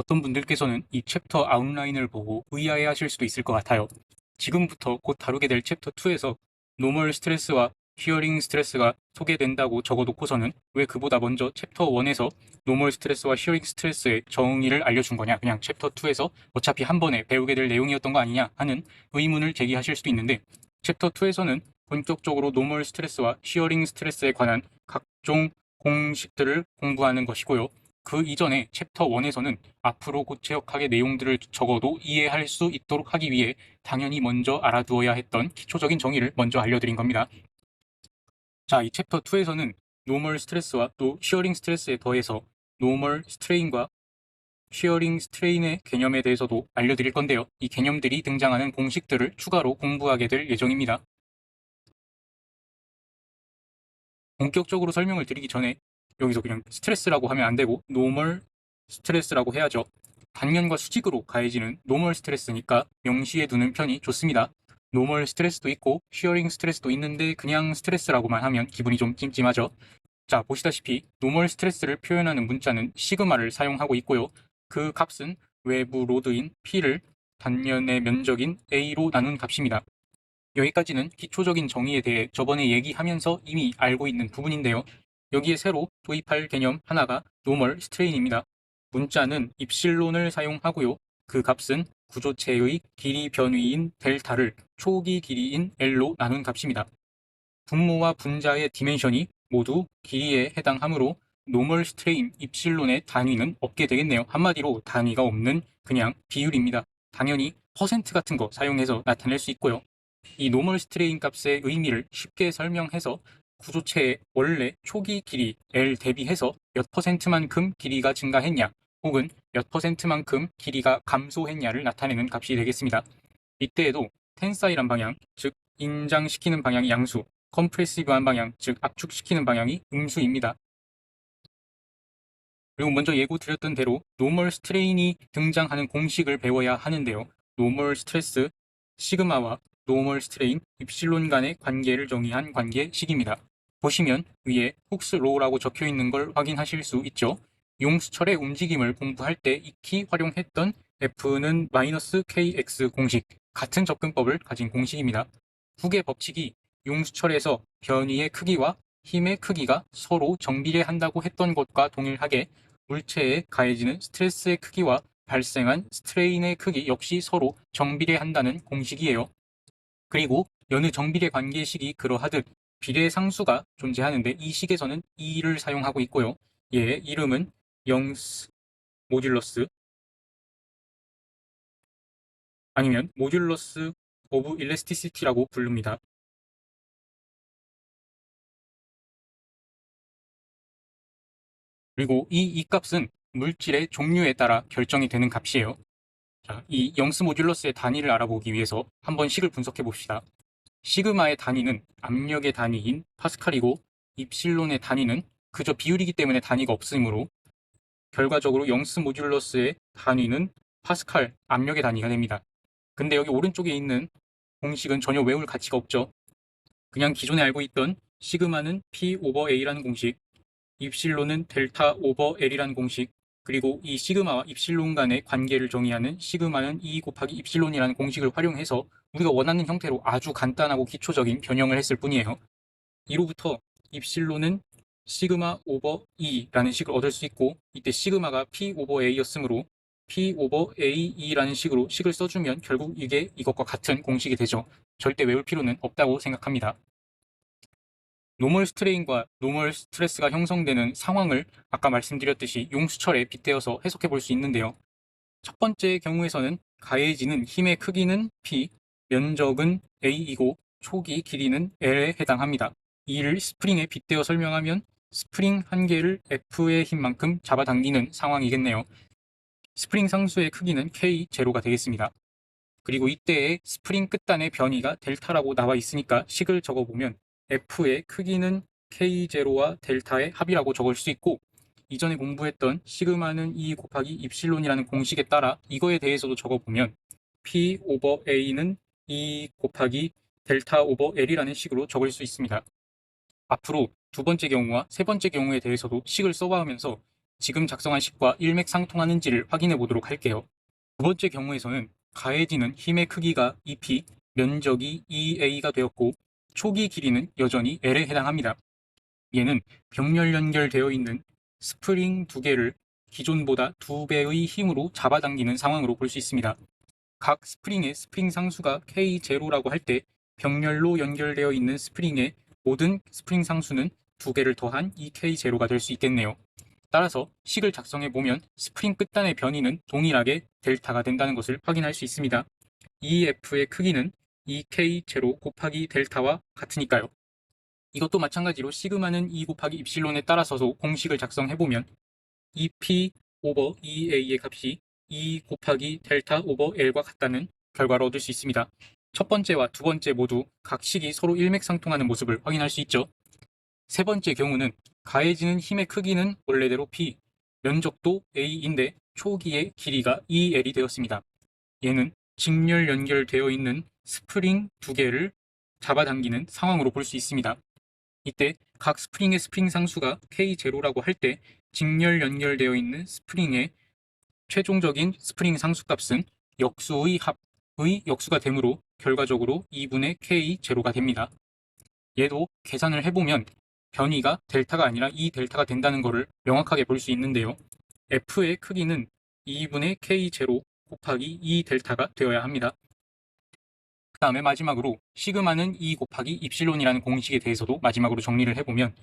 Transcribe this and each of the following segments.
어떤 분들께서는 이 챕터 아웃라인을 보고 의아해 하실 수도 있을 것 같아요. 지금부터 곧 다루게 될 챕터 2에서 노멀 스트레스와 히어링 스트레스가 소개된다고 적어놓고서는 왜 그보다 먼저 챕터 1에서 노멀 스트레스와 히어링 스트레스의 정의를 알려준 거냐, 그냥 챕터 2에서 어차피 한 번에 배우게 될 내용이었던 거 아니냐 하는 의문을 제기하실 수도 있는데, 챕터 2에서는 본격적으로 노멀 스트레스와 히어링 스트레스에 관한 각종 공식들을 공부하는 것이고요. 그 이전에 챕터 1에서는 앞으로 곧 체역하게 내용들을 적어도 이해할 수 있도록 하기 위해 당연히 먼저 알아두어야 했던 기초적인 정의를 먼저 알려드린 겁니다. 자, 이 챕터 2에서는 노멀 스트레스와 또 히어링 스트레스에 더해서 노멀 스트레인과 히어링 스트레인의 개념에 대해서도 알려드릴 건데요. 이 개념들이 등장하는 공식들을 추가로 공부하게 될 예정입니다. 본격적으로 설명을 드리기 전에 여기서 그냥 스트레스라고 하면 안 되고 노멀 스트레스라고 해야죠. 단면과 수직으로 가해지는 노멀 스트레스니까 명시해 두는 편이 좋습니다. 노멀 스트레스도 있고 히어링 스트레스도 있는데 그냥 스트레스라고만 하면 기분이 좀 찜찜하죠. 자, 보시다시피 노멀 스트레스를 표현하는 문자는 시그마를 사용하고 있고요. 그 값은 외부 로드인 P를 단면의 면적인 A로 나눈 값입니다. 여기까지는 기초적인 정의에 대해 저번에 얘기하면서 이미 알고 있는 부분인데요. 여기에 새로 도입할 개념 하나가 노멀 스트레인입니다. 문자는 입실론을 사용하고요. 그 값은 구조체의 길이 변위인 델타를 초기 길이인 L로 나눈 값입니다. 분모와 분자의 디멘션이 모두 길이에 해당하므로 노멀 스트레인 입실론의 단위는 없게 되겠네요. 한마디로 단위가 없는 그냥 비율입니다. 당연히 퍼센트 같은 거 사용해서 나타낼 수 있고요. 이 노멀 스트레인 값의 의미를 쉽게 설명해서 구조체의 원래 초기 길이 L 대비해서 몇 퍼센트만큼 길이가 증가했냐 혹은 몇 퍼센트만큼 길이가 감소했냐를 나타내는 값이 되겠습니다. 이때에도 텐사일한 방향, 즉 인장시키는 방향이 양수, 컴프레시브한 방향, 즉 압축시키는 방향이 음수입니다. 그리고 먼저 예고 드렸던 대로 노멀 스트레인이 등장하는 공식을 배워야 하는데요. 노멀 스트레스, 시그마와 노멀 스트레인, 입실론 간의 관계를 정의한 관계식입니다. 보시면 위에 훅스 로우라고 적혀 있는 걸 확인하실 수 있죠. 용수철의 움직임을 공부할 때 익히 활용했던 F는 -KX 공식, 같은 접근법을 가진 공식입니다. 훅의 법칙이 용수철에서 변위의 크기와 힘의 크기가 서로 정비례한다고 했던 것과 동일하게 물체에 가해지는 스트레스의 크기와 발생한 스트레인의 크기 역시 서로 정비례한다는 공식이에요. 그리고 여느 정비례 관계식이 그러하듯 비례상수가 존재하는데 이 식에서는 E를 사용하고 있고요. 얘의 이름은 영스 모듈러스 아니면 모듈러스 오브 일레스티시티라고 부릅니다. 그리고 이 값은 물질의 종류에 따라 결정이 되는 값이에요. 자, 이 영스 모듈러스의 단위를 알아보기 위해서 한번 식을 분석해 봅시다. 시그마의 단위는 압력의 단위인 파스칼이고 입실론의 단위는 그저 비율이기 때문에 단위가 없으므로 결과적으로 영스 모듈러스의 단위는 파스칼 압력의 단위가 됩니다. 근데 여기 오른쪽에 있는 공식은 전혀 외울 가치가 없죠. 그냥 기존에 알고 있던 시그마는 P 오버 A라는 공식, 입실론은 델타 오버 L이라는 공식, 그리고 이 시그마와 입실론 간의 관계를 정의하는 시그마는 E 곱하기 입실론이라는 공식을 활용해서 우리가 원하는 형태로 아주 간단하고 기초적인 변형을 했을 뿐이에요. 이로부터 입실론은 시그마 오버 E라는 식을 얻을 수 있고, 이때 시그마가 P 오버 A였으므로 P 오버 AE라는 식으로 식을 써주면 결국 이게 이것과 같은 공식이 되죠. 절대 외울 필요는 없다고 생각합니다. 노멀 스트레인과 노멀 스트레스가 형성되는 상황을 아까 말씀드렸듯이 용수철에 빗대어서 해석해 볼 수 있는데요. 첫 번째 경우에서는 가해지는 힘의 크기는 P, 면적은 A이고 초기 길이는 L에 해당합니다. 이를 스프링에 빗대어 설명하면 스프링 한 개를 F의 힘만큼 잡아당기는 상황이겠네요. 스프링 상수의 크기는 K0가 되겠습니다. 그리고 이때의 스프링 끝단의 변이가 델타라고 나와 있으니까 식을 적어보면 F의 크기는 K0와 델타의 합이라고 적을 수 있고, 이전에 공부했던 시그마는 E 곱하기 입실론이라는 공식에 따라 이거에 대해서도 적어보면 P 오버 A는 E 곱하기 델타 오버 L이라는 식으로 적을 수 있습니다. 앞으로 두 번째 경우와 세 번째 경우에 대해서도 식을 써가면서 지금 작성한 식과 일맥상통하는지를 확인해 보도록 할게요. 두 번째 경우에서는 가해지는 힘의 크기가 EP, 면적이 EA가 되었고 초기 길이는 여전히 L에 해당합니다. 얘는 병렬 연결되어 있는 스프링 두 개를 기존보다 2배의 힘으로 잡아당기는 상황으로 볼 수 있습니다. 각 스프링의 스프링 상수가 K0라고 할 때 병렬로 연결되어 있는 스프링의 모든 스프링 상수는 2개를 더한 2K0가 될 수 있겠네요. 따라서 식을 작성해 보면 스프링 끝단의 변이는 동일하게 델타가 된다는 것을 확인할 수 있습니다. EF의 크기는 2K0 곱하기 델타와 같으니까요. 이것도 마찬가지로 시그마는 2 곱하기 입실론에 따라서도 공식을 작성해 보면 EP 오버 EA의 값이 2 곱하기 델타 오버 L과 같다는 결과를 얻을 수 있습니다. 첫 번째와 두 번째 모두 각 식이 서로 일맥상통하는 모습을 확인할 수 있죠. 세 번째 경우는 가해지는 힘의 크기는 원래대로 P, 면적도 A인데 초기의 길이가 EL이 되었습니다. 얘는 직렬 연결되어 있는 스프링 두 개를 잡아당기는 상황으로 볼 수 있습니다. 이때 각 스프링의 스프링 상수가 K0라고 할 때 직렬 연결되어 있는 스프링의 최종적인 스프링 상수값은 역수의 합의 역수가 되므로 결과적으로 2분의 K0가 됩니다. 얘도 계산을 해보면 변이가 델타가 아니라 2델타가 된다는 것을 명확하게 볼 수 있는데요. F의 크기는 2분의 K0 곱하기 2델타가 되어야 합니다. 그 다음에 마지막으로 시그마는 2 곱하기 입실론이라는 공식에 대해서도 마지막으로 정리를 해보면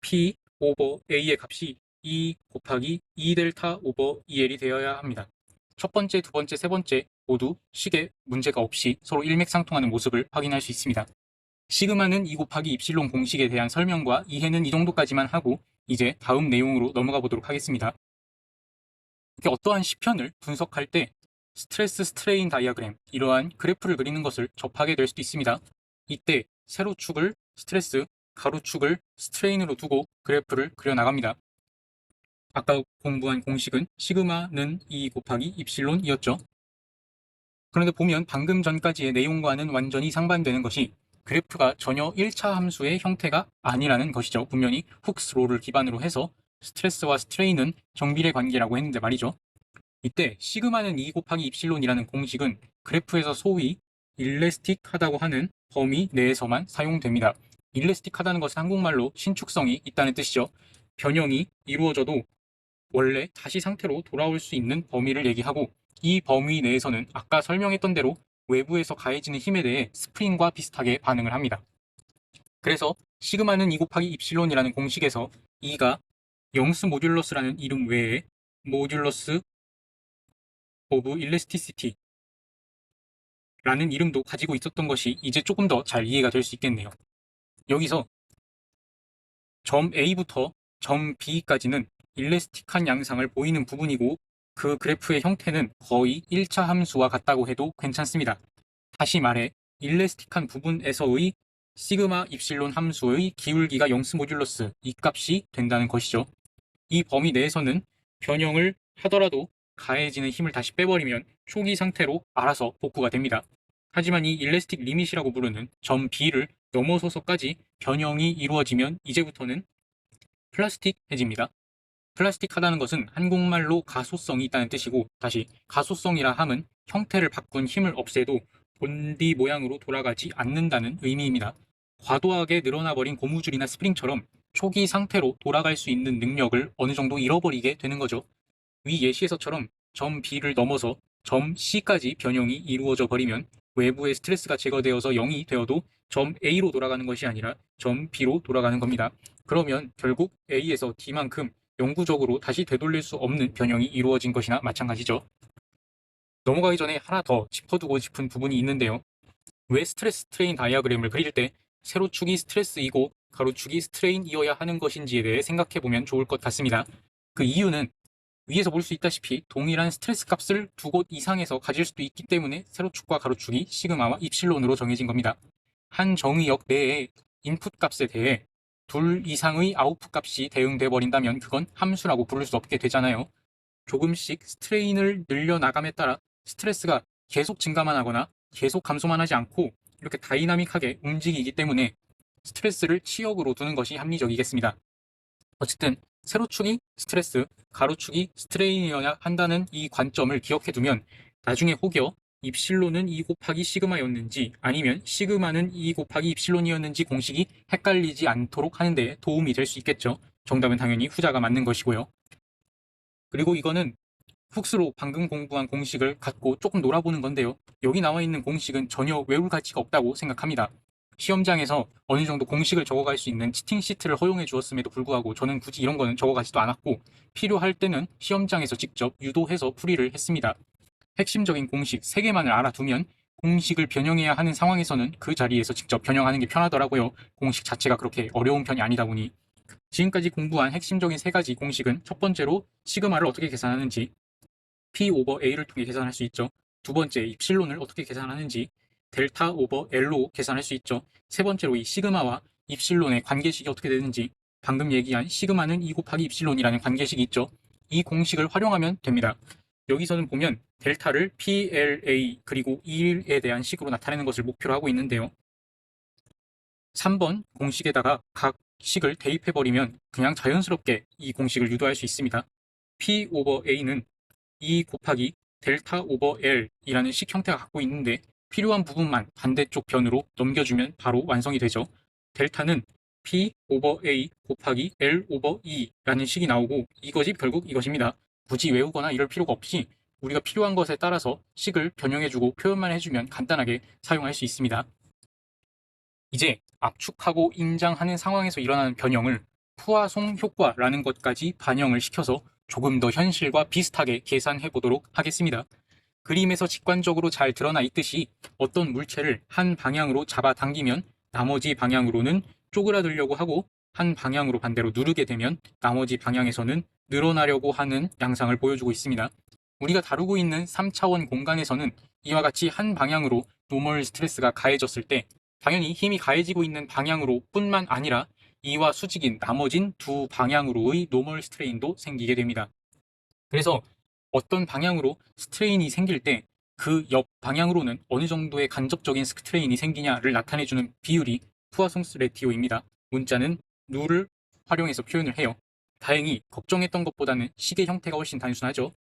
P 오버 A의 값이 2 곱하기 2델타 오버 EL이 되어야 합니다. 첫 번째, 두 번째, 세 번째 모두 식에 문제가 없이 서로 일맥상통하는 모습을 확인할 수 있습니다. 시그마는 2 곱하기 입실론 공식에 대한 설명과 이해는 이 정도까지만 하고 이제 다음 내용으로 넘어가 보도록 하겠습니다. 이렇게 어떠한 시편을 분석할 때 스트레스 스트레인 다이어그램, 이러한 그래프를 그리는 것을 접하게 될 수도 있습니다. 이때 세로축을 스트레스, 가로축을 스트레인으로 두고 그래프를 그려나갑니다. 아까 공부한 공식은 시그마는 2 곱하기 입실론이었죠. 그런데 보면 방금 전까지의 내용과는 완전히 상반되는 것이 그래프가 전혀 1차 함수의 형태가 아니라는 것이죠. 분명히 훅스로를 기반으로 해서 스트레스와 스트레인은 정비례 관계라고 했는데 말이죠. 이때 시그마는 2 곱하기 입실론이라는 공식은 그래프에서 소위 일레스틱하다고 하는 범위 내에서만 사용됩니다. 일레스틱하다는 것은 한국말로 신축성이 있다는 뜻이죠. 변형이 이루어져도 원래 다시 상태로 돌아올 수 있는 범위를 얘기하고 이 범위 내에서는 아까 설명했던 대로 외부에서 가해지는 힘에 대해 스프링과 비슷하게 반응을 합니다. 그래서 시그마는 2 곱하기 입실론이라는 공식에서 2가 영스 모듈러스라는 이름 외에 모듈러스 오브 일레스티시티 라는 이름도 가지고 있었던 것이 이제 조금 더 잘 이해가 될 수 있겠네요. 여기서 점 A부터 점 B까지는 일레스틱한 양상을 보이는 부분이고 그 그래프의 형태는 거의 1차 함수와 같다고 해도 괜찮습니다. 다시 말해 일레스틱한 부분에서의 시그마 입실론 함수의 기울기가 영스 모듈러스 이 값이 된다는 것이죠. 이 범위 내에서는 변형을 하더라도 가해지는 힘을 다시 빼버리면 초기 상태로 알아서 복구가 됩니다. 하지만 이 일레스틱 리밋이라고 부르는 점 B를 넘어서서까지 변형이 이루어지면 이제부터는 플라스틱해집니다. 플라스틱하다는 것은 한국말로 가소성이 있다는 뜻이고 다시 가소성이라 함은 형태를 바꾼 힘을 없애도 본디 모양으로 돌아가지 않는다는 의미입니다. 과도하게 늘어나버린 고무줄이나 스프링처럼 초기 상태로 돌아갈 수 있는 능력을 어느 정도 잃어버리게 되는 거죠. 위 예시에서처럼 점 B를 넘어서 점 C까지 변형이 이루어져 버리면 외부의 스트레스가 제거되어서 0이 되어도 점 A로 돌아가는 것이 아니라 점 B로 돌아가는 겁니다. 그러면 결국 A에서 D만큼 영구적으로 다시 되돌릴 수 없는 변형이 이루어진 것이나 마찬가지죠. 넘어가기 전에 하나 더 짚어두고 싶은 부분이 있는데요. 왜 스트레스 스트레인 다이어그램을 그릴 때 세로축이 스트레스이고 가로축이 스트레인이어야 하는 것인지에 대해 생각해보면 좋을 것 같습니다. 그 이유는 위에서 볼 수 있다시피 동일한 스트레스 값을 두 곳 이상에서 가질 수도 있기 때문에 세로축과 가로축이 시그마와 입실론으로 정해진 겁니다. 한 정의역 내의 인풋 값에 대해 둘 이상의 아웃풋 값이 대응돼 버린다면 그건 함수라고 부를 수 없게 되잖아요. 조금씩 스트레인을 늘려나감에 따라 스트레스가 계속 증가만 하거나 계속 감소만 하지 않고 이렇게 다이나믹하게 움직이기 때문에 스트레스를 치역으로 두는 것이 합리적이겠습니다. 어쨌든 세로축이 스트레스, 가로축이 스트레인이어야 한다는 이 관점을 기억해 두면 나중에 혹여 입실론은 2 곱하기 시그마였는지 아니면 시그마는 2 곱하기 입실론이었는지 공식이 헷갈리지 않도록 하는 데 도움이 될 수 있겠죠. 정답은 당연히 후자가 맞는 것이고요. 그리고 이거는 훅스로 방금 공부한 공식을 갖고 조금 놀아보는 건데요. 여기 나와 있는 공식은 전혀 외울 가치가 없다고 생각합니다. 시험장에서 어느 정도 공식을 적어갈 수 있는 치팅 시트를 허용해 주었음에도 불구하고 저는 굳이 이런 거는 적어가지도 않았고 필요할 때는 시험장에서 직접 유도해서 풀이를 했습니다. 핵심적인 공식 3개만을 알아두면 공식을 변형해야 하는 상황에서는 그 자리에서 직접 변형하는 게 편하더라고요. 공식 자체가 그렇게 어려운 편이 아니다 보니. 지금까지 공부한 핵심적인 3가지 공식은 첫 번째로 시그마를 어떻게 계산하는지, P 오버 A를 통해 계산할 수 있죠. 두 번째, 입실론을 어떻게 계산하는지 델타 오버 L로 계산할 수 있죠. 세 번째로 이 시그마와 입실론의 관계식이 어떻게 되는지 방금 얘기한 시그마는 2 곱하기 입실론이라는 관계식이 있죠. 이 공식을 활용하면 됩니다. 여기서는 보면 델타를 PLA 그리고 1에 대한 식으로 나타내는 것을 목표로 하고 있는데요. 3번 공식에다가 각 식을 대입해버리면 그냥 자연스럽게 이 공식을 유도할 수 있습니다. P 오버 A는 2 곱하기 델타 오버 L이라는 식 형태가 갖고 있는데 필요한 부분만 반대쪽 변으로 넘겨주면 바로 완성이 되죠. 델타는 P 오버 A 곱하기 L 오버 E라는 식이 나오고 이것이 결국 이것입니다. 굳이 외우거나 이럴 필요가 없이 우리가 필요한 것에 따라서 식을 변형해주고 표현만 해주면 간단하게 사용할 수 있습니다. 이제 압축하고 인장하는 상황에서 일어나는 변형을 푸아송 효과라는 것까지 반영을 시켜서 조금 더 현실과 비슷하게 계산해 보도록 하겠습니다. 그림에서 직관적으로 잘 드러나 있듯이 어떤 물체를 한 방향으로 잡아당기면 나머지 방향으로는 쪼그라들려고 하고 한 방향으로 반대로 누르게 되면 나머지 방향에서는 늘어나려고 하는 양상을 보여주고 있습니다. 우리가 다루고 있는 3차원 공간에서는 이와 같이 한 방향으로 노멀 스트레스가 가해졌을 때 당연히 힘이 가해지고 있는 방향으로 뿐만 아니라 이와 수직인 나머진 두 방향으로의 노멀 스트레인도 생기게 됩니다. 그래서 어떤 방향으로 스트레인이 생길 때 그 옆 방향으로는 어느 정도의 간접적인 스트레인이 생기냐를 나타내주는 비율이 푸아송스 레티오입니다. 문자는 누를 활용해서 표현을 해요. 다행히 걱정했던 것보다는 식의 형태가 훨씬 단순하죠.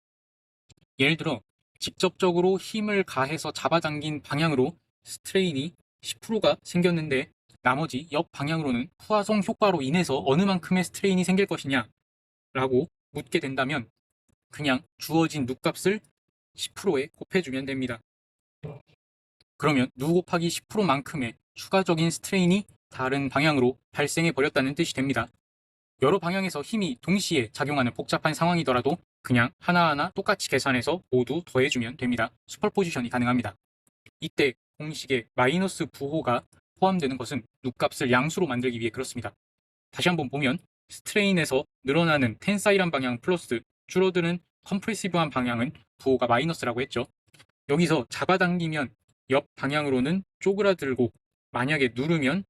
예를 들어 직접적으로 힘을 가해서 잡아당긴 방향으로 스트레인이 10%가 생겼는데 나머지 옆 방향으로는 푸아송 효과로 인해서 어느 만큼의 스트레인이 생길 것이냐 라고 묻게 된다면 그냥 주어진 누 값을 10%에 곱해주면 됩니다. 그러면 누 곱하기 10%만큼의 추가적인 스트레인이 다른 방향으로 발생해 버렸다는 뜻이 됩니다. 여러 방향에서 힘이 동시에 작용하는 복잡한 상황이더라도 그냥 하나하나 똑같이 계산해서 모두 더해주면 됩니다. 슈퍼포지션이 가능합니다. 이때 공식에 마이너스 부호가 포함되는 것은 누 값을 양수로 만들기 위해 그렇습니다. 다시 한번 보면 스트레인에서 늘어나는 텐사일한 방향 플러스 줄어드는 컴프레시브한 방향은 부호가 마이너스라고 했죠. 여기서 잡아당기면 옆 방향으로는 쪼그라들고 만약에 누르면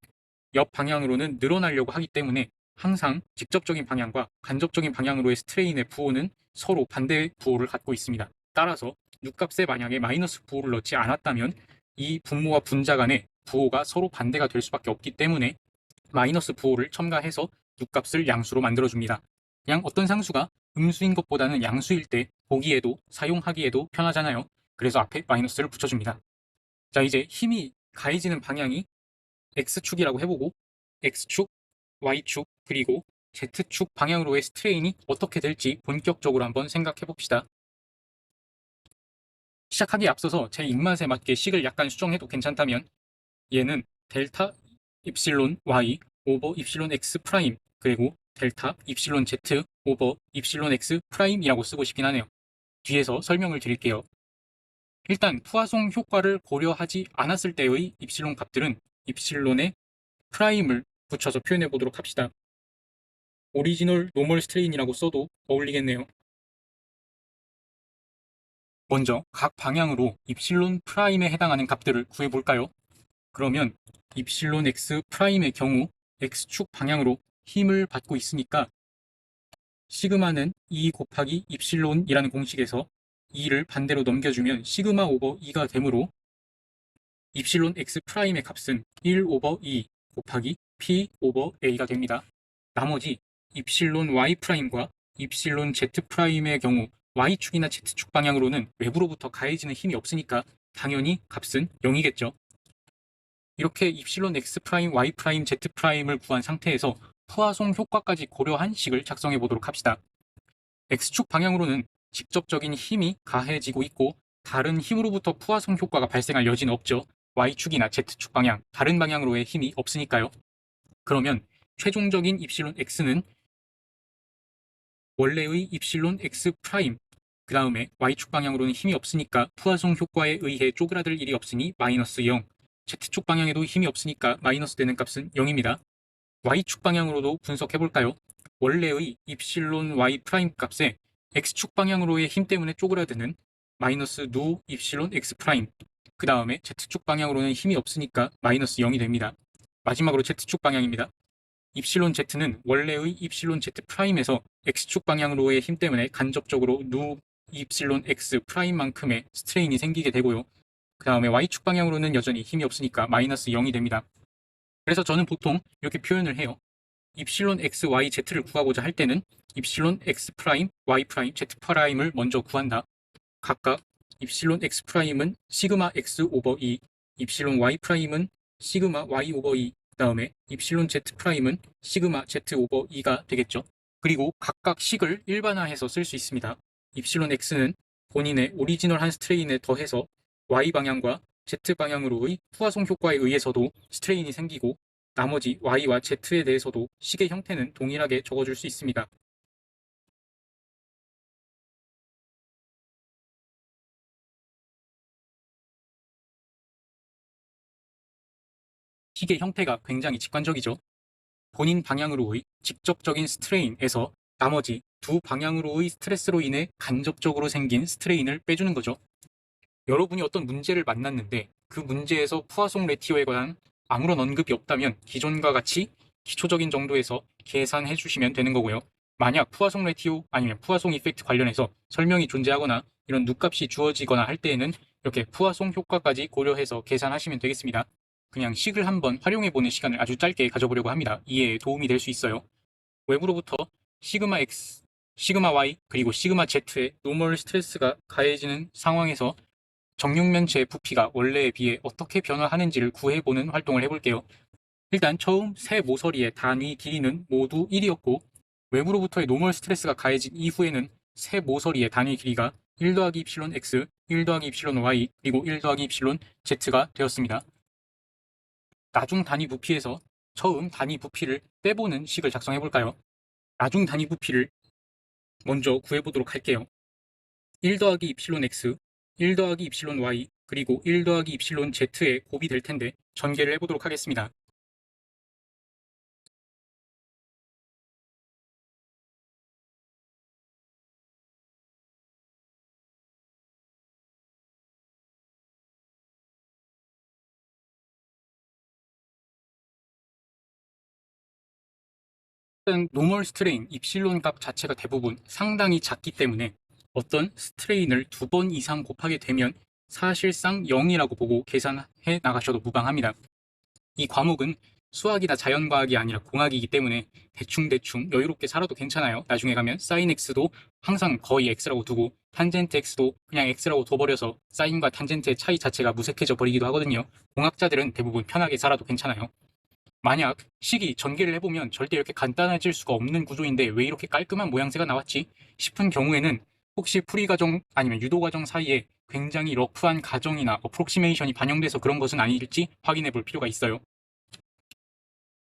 옆 방향으로는 늘어나려고 하기 때문에 항상 직접적인 방향과 간접적인 방향으로의 스트레인의 부호는 서로 반대 부호를 갖고 있습니다. 따라서 누값에 만약에 마이너스 부호를 넣지 않았다면 이 분모와 분자 간의 부호가 서로 반대가 될 수밖에 없기 때문에 마이너스 부호를 첨가해서 누값을 양수로 만들어줍니다. 그냥 어떤 상수가 음수인 것보다는 양수일 때 보기에도 사용하기에도 편하잖아요. 그래서 앞에 마이너스를 붙여줍니다. 자, 이제 힘이 가해지는 방향이 X축이라고 해보고 X축, Y축, 그리고 Z축 방향으로의 스트레인이 어떻게 될지 본격적으로 한번 생각해 봅시다. 시작하기에 앞서서 제 입맛에 맞게 식을 약간 수정해도 괜찮다면 얘는 델타 입실론 Y 오버 입실론 X 프라임 그리고 델타 입실론 Z 오버 입실론 X 프라임이라고 쓰고 싶긴 하네요. 뒤에서 설명을 드릴게요. 일단 푸아송 효과를 고려하지 않았을 때의 입실론 값들은 입실론에 프라임을 붙여서 표현해 보도록 합시다. 오리지널 노멀 스트레인이라고 써도 어울리겠네요. 먼저 각 방향으로 입실론 프라임에 해당하는 값들을 구해볼까요? 그러면 입실론 x 프라임의 경우 x축 방향으로 힘을 받고 있으니까 시그마는 2 곱하기 입실론이라는 공식에서 2를 반대로 넘겨주면 시그마 오버 2가 되므로 입실론 x 프라임의 값은 1 오버 2 곱하기 p 오버 a가 됩니다. 나머지 입실론 y 프라임과 입실론 z 프라임의 경우 y축이나 z축 방향으로는 외부로부터 가해지는 힘이 없으니까 당연히 값은 0이겠죠. 이렇게 입실론 x 프라임, y 프라임, z 프라임을 구한 상태에서 푸아송 효과까지 고려한 식을 작성해 보도록 합시다. x축 방향으로는 직접적인 힘이 가해지고 있고 다른 힘으로부터 푸아송 효과가 발생할 여지는 없죠. y축이나 z축 방향, 다른 방향으로의 힘이 없으니까요. 그러면 최종적인 입실론 x는 원래의 입실론 x 프라임, 그 다음에 y축 방향으로는 힘이 없으니까 푸아송 효과에 의해 쪼그라들 일이 없으니 마이너스 0, z축 방향에도 힘이 없으니까 마이너스 되는 값은 0입니다. y축 방향으로도 분석해볼까요? 원래의 입실론 y 프라임 값에 x축 방향으로의 힘 때문에 쪼그라드는 마이너스 누 입실론 x 프라임, 그 다음에 z축 방향으로는 힘이 없으니까 마이너스 0이 됩니다. 마지막으로 z축 방향입니다. 입실론 z는 원래의 입실론 z 프라임에서 x축 방향으로의 힘 때문에 간접적으로 누 입실론 x 프라임만큼의 스트레인이 생기게 되고요. 그 다음에 y축 방향으로는 여전히 힘이 없으니까 마이너스 0이 됩니다. 그래서 저는 보통 이렇게 표현을 해요. 입실론 x, y, z를 구하고자 할 때는 입실론 x 프라임, y 프라임, z 프라임을 먼저 구한다. 각각 입실론 x 프라임은 시그마 x 오버 2, 입실론 y 프라임은 시그마 y 오버 2, 그 다음에 입실론 z 프라임은 시그마 z 오버 2가 되겠죠. 그리고 각각 식을 일반화해서 쓸 수 있습니다. 입실론 x는 본인의 오리지널한 스트레인에 더해서 y 방향과 z 방향으로의 푸아송 효과에 의해서도 스트레인이 생기고 나머지 y와 z에 대해서도 식의 형태는 동일하게 적어줄 수 있습니다. 식의 형태가 굉장히 직관적이죠. 본인 방향으로의 직접적인 스트레인에서 나머지 두 방향으로의 스트레스로 인해 간접적으로 생긴 스트레인을 빼주는 거죠. 여러분이 어떤 문제를 만났는데 그 문제에서 푸아송 레티오에 관한 아무런 언급이 없다면 기존과 같이 기초적인 정도에서 계산해 주시면 되는 거고요. 만약 푸아송 레티오 아니면 푸아송 이펙트 관련해서 설명이 존재하거나 이런 누값이 주어지거나 할 때에는 이렇게 푸아송 효과까지 고려해서 계산하시면 되겠습니다. 그냥 식을 한번 활용해보는 시간을 아주 짧게 가져보려고 합니다. 이해에 도움이 될 수 있어요. 외부로부터 시그마 X, 시그마 Y, 그리고 시그마 Z의 노멀 스트레스가 가해지는 상황에서 정육면체의 부피가 원래에 비해 어떻게 변화하는지를 구해보는 활동을 해볼게요. 일단 처음 세 모서리의 단위 길이는 모두 1이었고 외부로부터의 노멀 스트레스가 가해진 이후에는 세 모서리의 단위 길이가 1 더하기 입실론 X, 1 더하기 입실론 Y, 그리고 1 더하기 입실론 Z가 되었습니다. 나중 단위 부피에서 처음 단위 부피를 빼보는 식을 작성해볼까요? 나중 단위 부피를 먼저 구해보도록 할게요. 1 더하기 입실론 X, 1 더하기 입실론 Y, 그리고 1 더하기 입실론 Z의 곱이 될 텐데 전개를 해보도록 하겠습니다. 일단 노멀 스트레인 입실론 값 자체가 대부분 상당히 작기 때문에 어떤 스트레인을 2번 이상 곱하게 되면 사실상 0이라고 보고 계산해 나가셔도 무방합니다. 이 과목은 수학이나 자연과학이 아니라 공학이기 때문에 대충대충 여유롭게 살아도 괜찮아요. 나중에 가면 사인 x도 항상 거의 x라고 두고 탄젠트 x도 그냥 x라고 둬버려서 사인과 탄젠트의 차이 자체가 무색해져 버리기도 하거든요. 공학자들은 대부분 편하게 살아도 괜찮아요. 만약 식이 전개를 해보면 절대 이렇게 간단해질 수가 없는 구조인데 왜 이렇게 깔끔한 모양새가 나왔지 싶은 경우에는 혹시 풀이 과정 아니면 유도 과정 사이에 굉장히 러프한 가정이나 어프록시메이션이 반영돼서 그런 것은 아닐지 확인해 볼 필요가 있어요.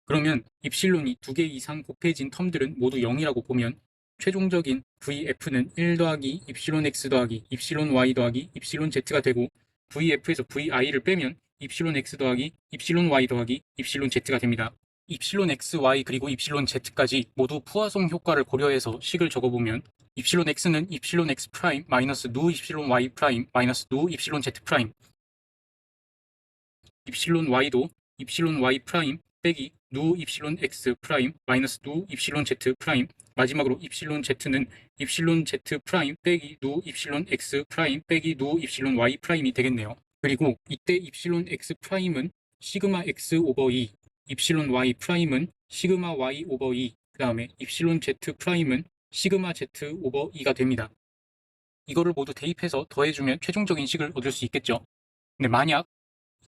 그러면 입실론이 2개 이상 곱해진 텀들은 모두 0이라고 보면 최종적인 VF는 1 더하기 입실론 X 더하기 입실론 Y 더하기 입실론 Z가 되고 VF에서 VI를 빼면 입실론 X 더하기 입실론 Y 더하기 입실론 Z가 됩니다. 입실론 X, Y 그리고 입실론 Z까지 모두 푸아송 효과를 고려해서 식을 적어보면 입실론 X는 입실론 X 프라임 마이너스 누 입실론 Y 프라임 마이너스 누 입실론 Z 프라임 입실론 Y도 입실론 Y 프라임 빼기 누 입실론 X 프라임 마이너스 누 입실론 Z 프라임 마지막으로 입실론 Z는 입실론 Z 프라임 빼기 누 입실론 X 프라임 빼기 누 입실론 Y 프라임이 되겠네요. 그리고 이때 입실론 X 프라임은 시그마 X 오버 2, 입실론 Y 프라임은 시그마 Y 오버 2, 그 다음에 입실론 Z 프라임은 시그마 Z 오버 E가 됩니다. 이거를 모두 대입해서 더해주면 최종적인 식을 얻을 수 있겠죠. 근데 만약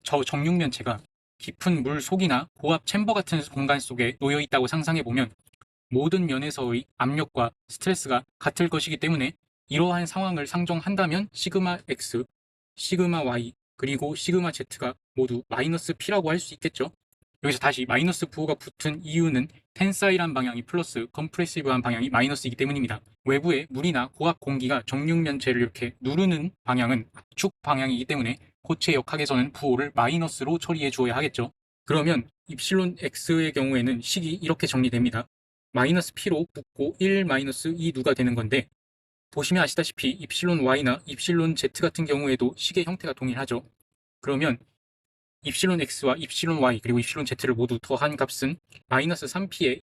저 정육면체가 깊은 물 속이나 고압 챔버 같은 공간 속에 놓여 있다고 상상해보면 모든 면에서의 압력과 스트레스가 같을 것이기 때문에 이러한 상황을 상정한다면 시그마 X, 시그마 Y, 그리고 시그마 Z가 모두 마이너스 P라고 할 수 있겠죠. 여기서 다시 마이너스 부호가 붙은 이유는 텐사일한 방향이 플러스, 컴프레시브한 방향이 마이너스이기 때문입니다. 외부의 물이나 고압 공기가 정육면체를 이렇게 누르는 방향은 압축 방향이기 때문에 고체 역학에서는 부호를 마이너스로 처리해 주어야 하겠죠. 그러면 입실론 X의 경우에는 식이 이렇게 정리됩니다. 마이너스 P로 붙고 1 마이너스 2누가 되는 건데, 보시면 아시다시피 입실론 Y나 입실론 Z 같은 경우에도 식의 형태가 동일하죠. 그러면 입실론 X와 입실론 Y 그리고 입실론 Z를 모두 더한 값은 마이너스 3P에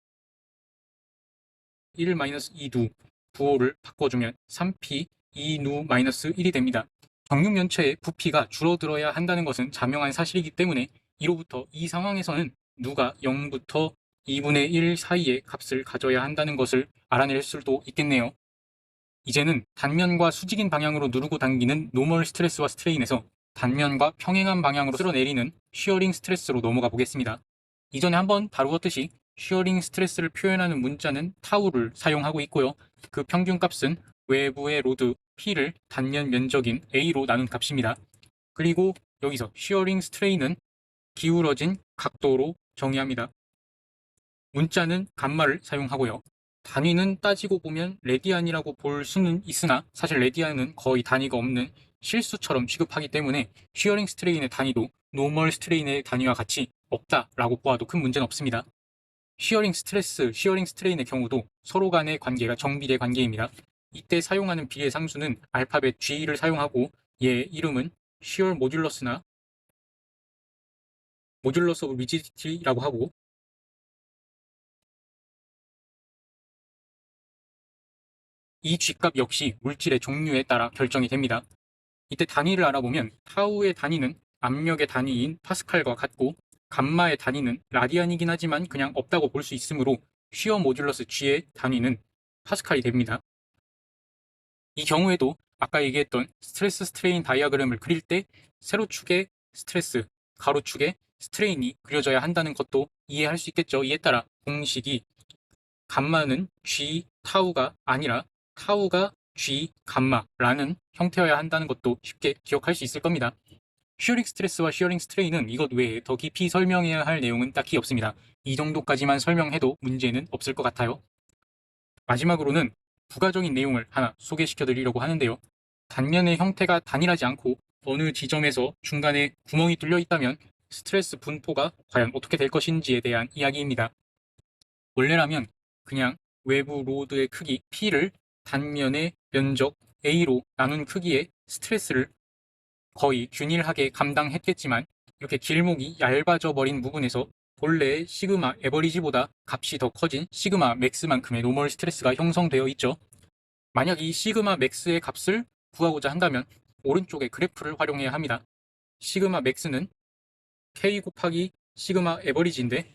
1 마이너스 2누 부호를 바꿔주면 3P 2누 마이너스 1이 됩니다. 정육면체의 부피가 줄어들어야 한다는 것은 자명한 사실이기 때문에 이로부터 이 상황에서는 누가 0부터 2분의 1 사이의 값을 가져야 한다는 것을 알아낼 수도 있겠네요. 이제는 단면과 수직인 방향으로 누르고 당기는 노멀 스트레스와 스트레인에서 단면과 평행한 방향으로 쓸어내리는 쉬어링 스트레스로 넘어가 보겠습니다. 이전에 한번 다루었듯이 쉬어링 스트레스를 표현하는 문자는 타우를 사용하고 있고요. 그 평균값은 외부의 로드 P를 단면 면적인 A로 나눈 값입니다. 그리고 여기서 쉬어링 스트레인은 기울어진 각도로 정의합니다. 문자는 감마를 사용하고요. 단위는 따지고 보면 레디안이라고 볼 수는 있으나 사실 레디안은 거의 단위가 없는 실수처럼 취급하기 때문에 쉬어링 스트레인의 단위도 노멀 스트레인의 단위와 같이 없다라고 보아도 큰 문제는 없습니다. 쉬어링 스트레스, 쉬어링 스트레인의 경우도 서로 간의 관계가 정비례 관계입니다. 이때 사용하는 비례 상수는 알파벳 G를 사용하고 얘의 이름은 쉬어 모듈러스나 모듈러스 오브 리지디티라고 하고, 이 G값 역시 물질의 종류에 따라 결정이 됩니다. 이때 단위를 알아보면 타우의 단위는 압력의 단위인 파스칼과 같고 감마의 단위는 라디안이긴 하지만 그냥 없다고 볼 수 있으므로 쉬어 모듈러스 G의 단위는 파스칼이 됩니다. 이 경우에도 아까 얘기했던 스트레스 스트레인 다이아그램을 그릴 때 세로축에 스트레스, 가로축에 스트레인이 그려져야 한다는 것도 이해할 수 있겠죠. 이에 따라 공식이 감마는 G 타우가 아니라 타우가 G 감마라는 형태여야 한다는 것도 쉽게 기억할 수 있을 겁니다. 쉬어링 스트레스와 쉬어링 스트레인은 이것 외에 더 깊이 설명해야 할 내용은 딱히 없습니다. 이 정도까지만 설명해도 문제는 없을 것 같아요. 마지막으로는 부가적인 내용을 하나 소개시켜 드리려고 하는데요. 단면의 형태가 단일하지 않고 어느 지점에서 중간에 구멍이 뚫려 있다면 스트레스 분포가 과연 어떻게 될 것인지에 대한 이야기입니다. 원래라면 그냥 외부 로드의 크기 P를 단면의 면적 A로 나눈 크기의 스트레스를 거의 균일하게 감당했겠지만 이렇게 길목이 얇아져 버린 부분에서 본래의 시그마 에버리지보다 값이 더 커진 시그마 맥스만큼의 노멀 스트레스가 형성되어 있죠. 만약 이 시그마 맥스의 값을 구하고자 한다면 오른쪽의 그래프를 활용해야 합니다. 시그마 맥스는 K 곱하기 시그마 에버리지인데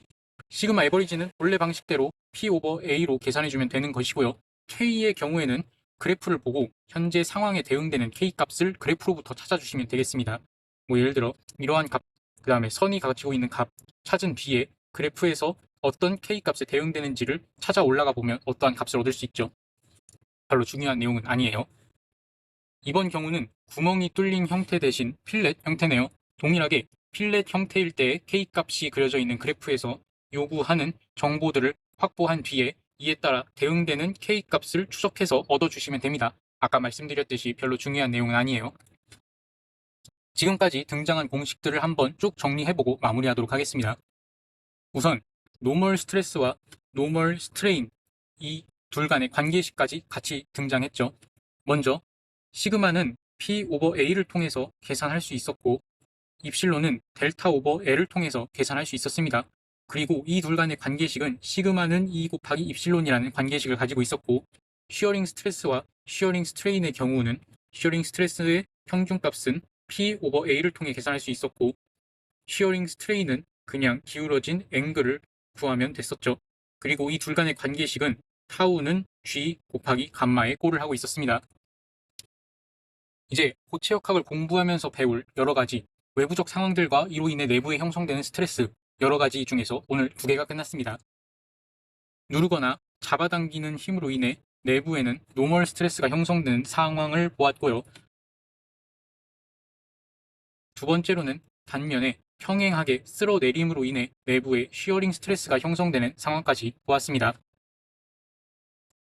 시그마 에버리지는 본래 방식대로 P 오버 A로 계산해주면 되는 것이고요. K의 경우에는 그래프를 보고 현재 상황에 대응되는 K 값을 그래프로부터 찾아주시면 되겠습니다. 뭐 예를 들어 이러한 값, 그 다음에 선이 가지고 있는 값 찾은 뒤에 그래프에서 어떤 K 값에 대응되는지를 찾아 올라가 보면 어떠한 값을 얻을 수 있죠. 별로 중요한 내용은 아니에요. 이번 경우는 구멍이 뚫린 형태 대신 필렛 형태네요. 동일하게 필렛 형태일 때 K 값이 그려져 있는 그래프에서 요구하는 정보들을 확보한 뒤에 이에 따라 대응되는 K 값을 추적해서 얻어주시면 됩니다. 아까 말씀드렸듯이 별로 중요한 내용은 아니에요. 지금까지 등장한 공식들을 한번 쭉 정리해보고 마무리하도록 하겠습니다. 우선 노멀 스트레스와 노멀 스트레인 이 둘 간의 관계식까지 같이 등장했죠. 먼저 시그마는 P 오버 A를 통해서 계산할 수 있었고 입실론은 델타 오버 L을 통해서 계산할 수 있었습니다. 그리고 이 둘 간의 관계식은 시그마는 2 곱하기 입실론이라는 관계식을 가지고 있었고 쉬어링 스트레스와 쉬어링 스트레인의 경우는 쉬어링 스트레스의 평균값은 P 오버 A를 통해 계산할 수 있었고 쉬어링 스트레인은 그냥 기울어진 앵글을 구하면 됐었죠. 그리고 이 둘 간의 관계식은 타우는 G 곱하기 감마의 꼴을 하고 있었습니다. 이제 고체역학을 공부하면서 배울 여러 가지 외부적 상황들과 이로 인해 내부에 형성되는 스트레스 여러 가지 중에서 오늘 2개가 끝났습니다. 누르거나 잡아당기는 힘으로 인해 내부에는 노멀 스트레스가 형성되는 상황을 보았고요. 두 번째로는 단면에 평행하게 쓸어내림으로 인해 내부에 쉬어링 스트레스가 형성되는 상황까지 보았습니다.